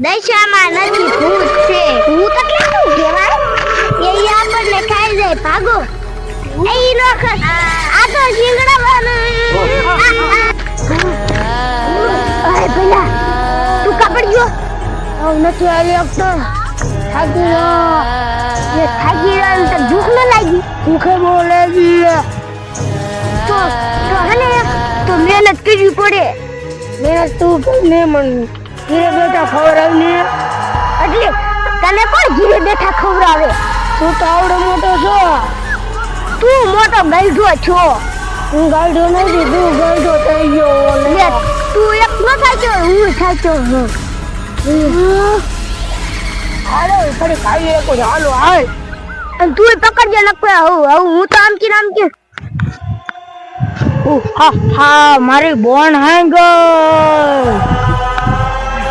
દશામાં નથી ભૂત છે. ભૂત એટલે શું કહેવાય? એ આપણને ખાઈ જાય ભાગો. એ નો આ તો શીંગડાવાનું. અરે પેલા તું કાપડ જો. નથી આવી આપતો. થાકી ગયો. એ થાકી ગયો તો ભૂખ ન લાગી. ભૂખે બહુ લાગી. તો હને તો મહેનત કરવી પડે. મહેનત તું કરીને મન ઘીરે બેઠા ખવડાવને. એટલે તને કોણ ઘીરે બેઠા ખવડાવે? તું તો આવડો મોટો છો. તું મોટો ગઈઢો છો. હું ગઈઢો નથી, તું ગઈઢો થઈ ગયો. લે તું એક ન થાચો, હું થાચો હું. હાલો ફરી ખાઈ લેકો. હાલો હાલ. અને તું પકડજે નકો. હું તો આમ કે હા મારી બોન હાઈ ગઈ.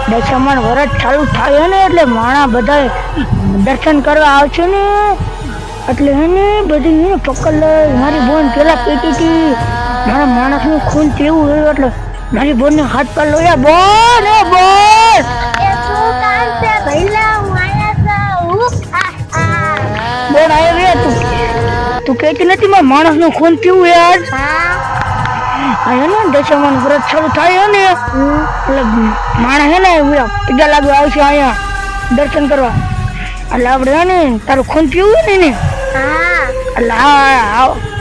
દશામાન વરત ચાલુ થાય ને એટલે માણા બધા દર્શન કરવા આવશે ને એટલે એને બધી પકડ લે. મારી બોન પેલા પીટી હતી. મારા માણસનું ખૂન કેવું હોય એટલે મારી બોન ને હાથ પર લોયા. બોન એ બોન બોન આવ્યા તું કહેતી નથી મારા માણસનું ખૂન કેવું યાર? અહીંયા ને દશામાન વ્રત ચાલુ થાય ને એટલે માણસ હે ને પીડા લાગવા આવશે અહીંયા દર્શન કરવા. એટલે આપણે ને તારું ખૂન પીવું ને એટલે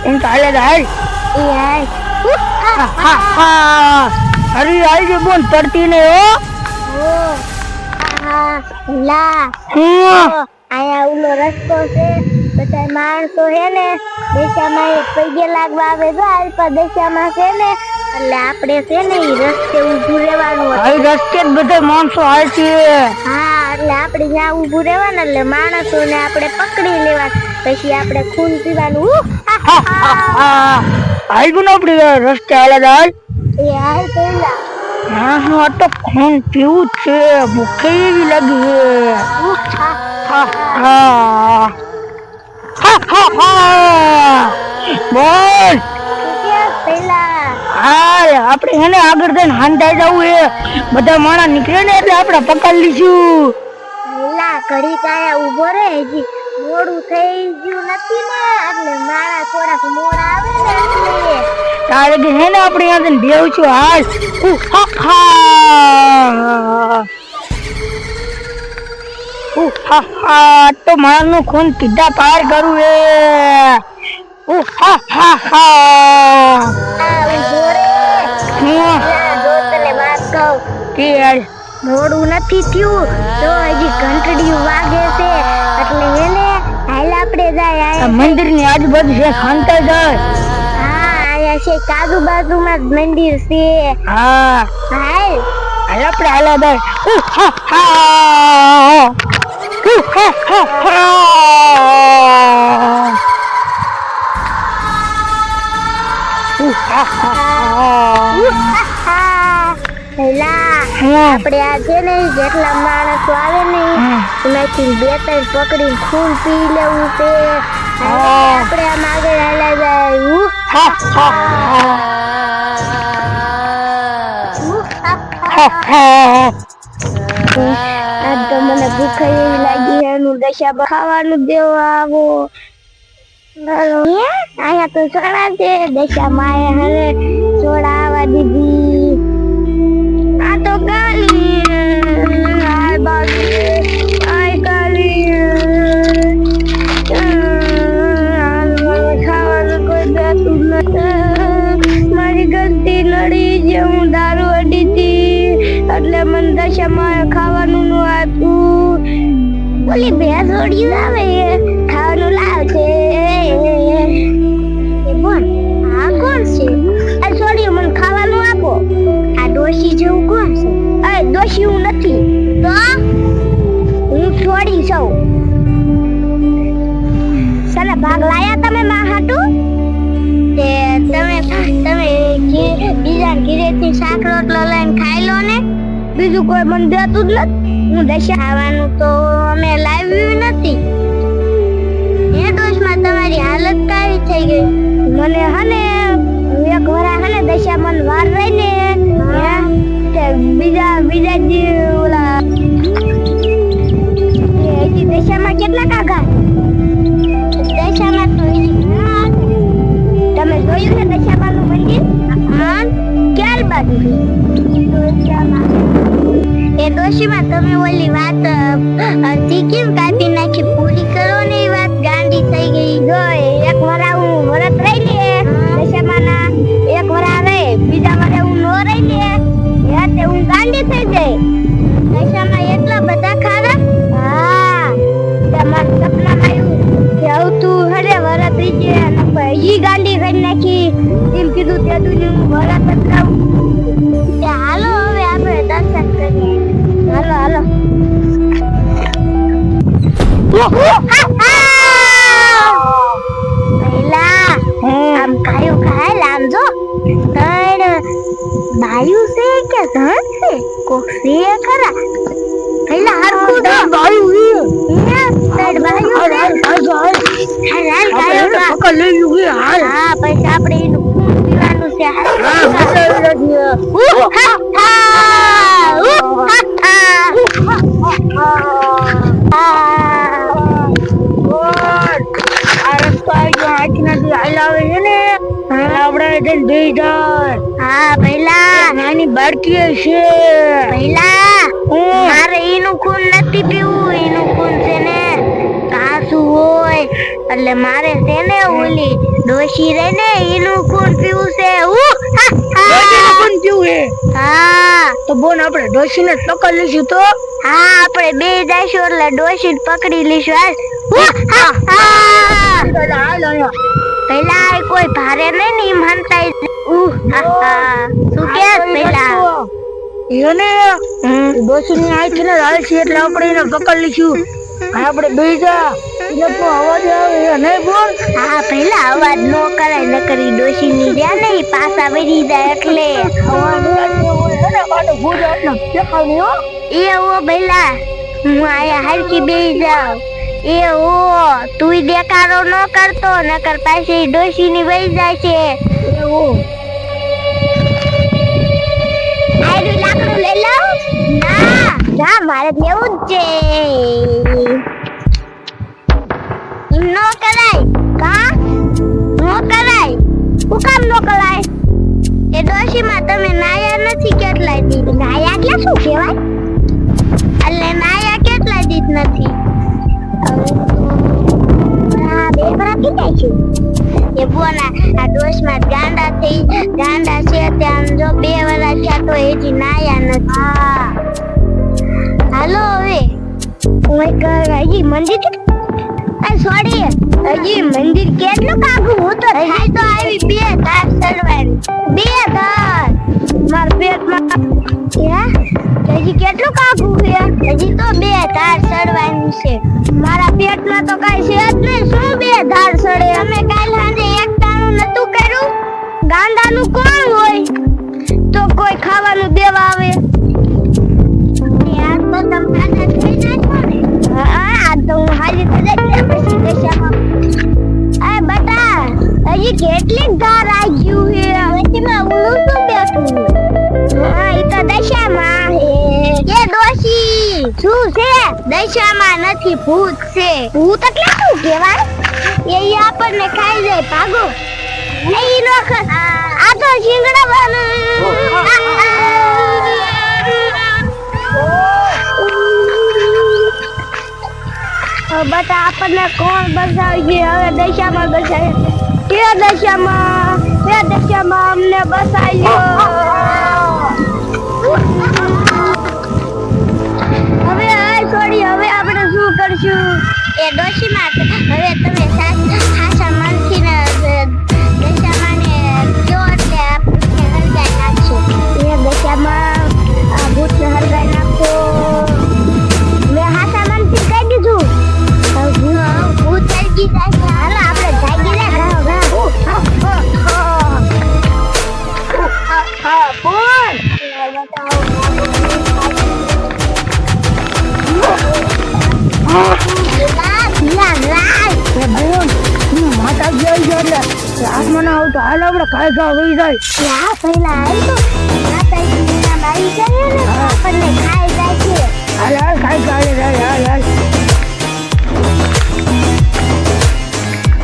એમ તો હાલે હાલ. અરે આવી બોન પડતી ને અહીંયા ઓલો રસ્તો છે. બધા માણસો હે ને દશામાં પૈગે લાગવા આવે તો આલ્પા દશામાં છે ને એટલે આપણે છે ને ઈ રસ્તે ઊભું રહેવાનું. આ રસ્તે જ બધા માણસો આવે છે. હા એટલે આપણે ત્યાં ઊભું રહેવાનું એટલે માણસોને આપણે પકડી લેવાનું. પછી આપણે ખૂન પીવાનું. આલ્બન આપણે રસ્તે હાલે હાલ. એ હાલ પેલા હા તો ખૂન પીવું છે. ભૂખ એવી લાગી બોલ પેલા. હા આપણે એને આગળ જઈને હાંધાઈ જવું એ બધા માણા નીકળે ને એટલે આપણે પકડી લીધું. પેલા ઘડી કાયા ઉભો રે. હજી મોડું થઈ ગયું નથી ને એટલે માણા થોડાક મોડા આવે ને એટલે તારે કે હે ને આપણે અહીંયા જઈને બેહું છું. હાલ તો મારાનું ખૂન કીધા પાર કરું એ. મોડું નથી થયું તો હજી ઘંટડી વાગે છે એટલે એને હાલ આપણે જાય મંદિર ની આજુબાજુ છે. ખાંતા જાય. હા આયા છે આજુબાજુમાં જ મંદિર છે. હા હાલ આપણે હાલા જાય. આપણે આ છે ને જેટલા માણસો આવે ને એમાંથી 2-3 પકડીને ખૂન પી લેવું છે. આપણે આમ આગળ હાલા જાય. આજ તો મને ભૂખ એવી લાગી એનું દશા ખાવાનું દેવા આવો. અહીંયા તો સોડા છે. દશા માએ હવે સોડા આવવા દીધી. આ તો ગાલી ખાવાનું કોઈ દેતું નથી. મારી ગલતી નડી જે હું દારૂ અડી હતી એટલે મને દશામાં ખાવાનું નું આપ્યું. બોલી ભેંસ ઓડી આવે ખાવાનું લાવશે. બોલ આ કોણ છે? આ છોડી મને ખાવાનું આપો. આ ડોશી જેવું કોણ છે? એ ડોશી હું નથી તો હું છોડી છું. સાલા ભાગ લાયા તમે માં હાટું તે તમે બીજા ઘીરેથી શાક રોટલો લઈને ખાઈ લો ને. બીજું કોઈ મને દેતું જ નથી. હું દશા આવવાનું તો અમે લાવ્યું નથી. એ દોષમાં તમારી હાલત કાવી થઈ ગઈ. મને હને એક વરા હને દશા મન વાર રહી ને બીજા જે ઓલા ડોશીમાં તમે ઓલી વાત કેમ કાપી નાખી પૂરી કરો ને એ વાત ગાંડી થઈ ગઈ જો એક વરા હું વરત રહી લે દશામાના એક વરા રહે બીજા વરે હું નો રહી લે એટલે હું ગાંડી થઈ જાય દશામાં એટલા બધા ખારા હા તમારા સપનામાં આવ્યું કે તું હરે વરત રહી જાય અને પછી ગાંડી કરી નાખી એમ કીધું તે દુનિયા હું વરત જ રહું હાલો હવે આપણે દર્શન કરીએ હાલો હાલો પહેલા આમ ખાયું ખાય આમ જો પણ બાયુ છે કે ધન છે કોક છે ખરા પહેલા હરખું તો બાયુ છે બાયુ છે હાલ ગાયો પકડ લઈ લીધી હાલ હા પછી આપણે એનું ખૂન પીવાનું છે નાની બાળકી છે મારે એનું ખૂન નથી પીવું એનું ખૂન છે ને કાસું હોય એટલે મારે છે ને ઓલી ડોશી રે ને એનું ખૂન પીવું છે ખૂન પીવું હા તો બોન આપણે ડોશી ને પકડી લઈશું તો હા આપણે બે જઈશું એટલે ડોશી પકડી લઈશું પેલા કોઈ ભારે નહીં ને માનતા શું કે પેલા એને ડોશી ની આંખ ને લાલ છે એટલે આપણે એને પકડી લઈશું આપણે બીજા એટલે તો અવાજ આવે નહીં બોલ હા પેલા અવાજ નો કરાય ન કરી ડોશી ની જ્યાં નહીં પાછા વળી જાય એટલે અવાજ એને માટે ભૂજ એટલે દેખાવ નહીં હો એ ઓ બેલા હું આયા હરકી બેહી જાઉં એ ઓ તું દેખાડો ન કરતો નકર પાછી ડોશી ની વહી જાય છે એ ઓ આયડું લાકડું લઈ લઉં ના જા મારે લેવું જ છે નો કરાય કા નો કરાય હું કામ નો કરાય એ ડોશીમાં તમે નાયા નથી કેટલાય દી નાયા એટલે શું કહેવાય એટલે નાયા કેટલાય દી નથી આ બે બરા પીતા છે એ બોના આ ડોશમાં ગાંડા છે ત્યાં જો બે વરા થયા તો એજી નાયા નથી હાલો હવે ઓય હજી મંદિર સોરી હજી મંદિર કેટલું કાગું હું તો હજી તો આવી બે તાર ચડવાની બે તાર માર પેટમાં હજી કેટલું કાગું છે હજી તો બે ધાર ચડવાનું છે મારા પેટમાં તો કઈ છે જ નહીં શું બે ધાર ચડે અમે કાલ સાંજે એક ટાણું નતું કર્યું ગાંડાનું કોણ હોય તો કોઈ ખાવાનું દેવા આવે યાર તો તમે થઈ નાખો ને હા તો હું હાલી તો જઈ પછી દશામાં આ બટા હજી કેટલી ધાર આવી ગયું છે વચ્ચેમાં ઓલું શું બેઠું હા ઈ તો દશામાં હે એ ડોશી શું છે દશામાં નથી ભૂત છે ભૂત એટલે શું કહેવાય એ આપણને ખાઈ જાય ભાગો નહીં નો આ તો શિંગડા બટા આપણને કોણ બસાવી ગઈ હવે દશામાં બસાવી દશામાં અમને બસાવ્યો હવે છોડી હવે આપણે શું કરશું એ ડોશીમાં હવે તમે સાચા મનથી ને દશામાંને કયો એટલે આપણે હરગાઈ નાખશું એ દશામાં આ ભૂતને હરગાઈ નાખો મેં હાચા મનથી કહી દીધું ભૂત હરગી જાય હાલો આપણે જાગી લે બોલ આસમાન આવું તો હાલ આપણે ખાઈ ખાવા વહી જાય પહેલા હાલ તો માતાજીના બાઈ કરીએ ને આપણને ખાઈ જાય છે હાલ હાલ ખાઈ ખાઈ જાય હાલ હાલ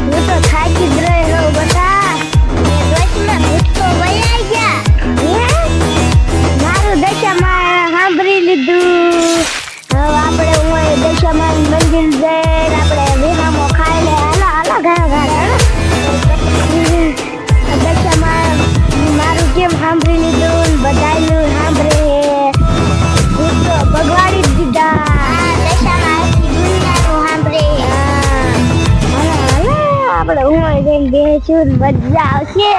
હું તો થાકી જ રહ્યો બધા એ દોશમાં ભૂતકો વહી ગયા મારું દશામાં સાંભળી લીધું બેસું મજા આવશે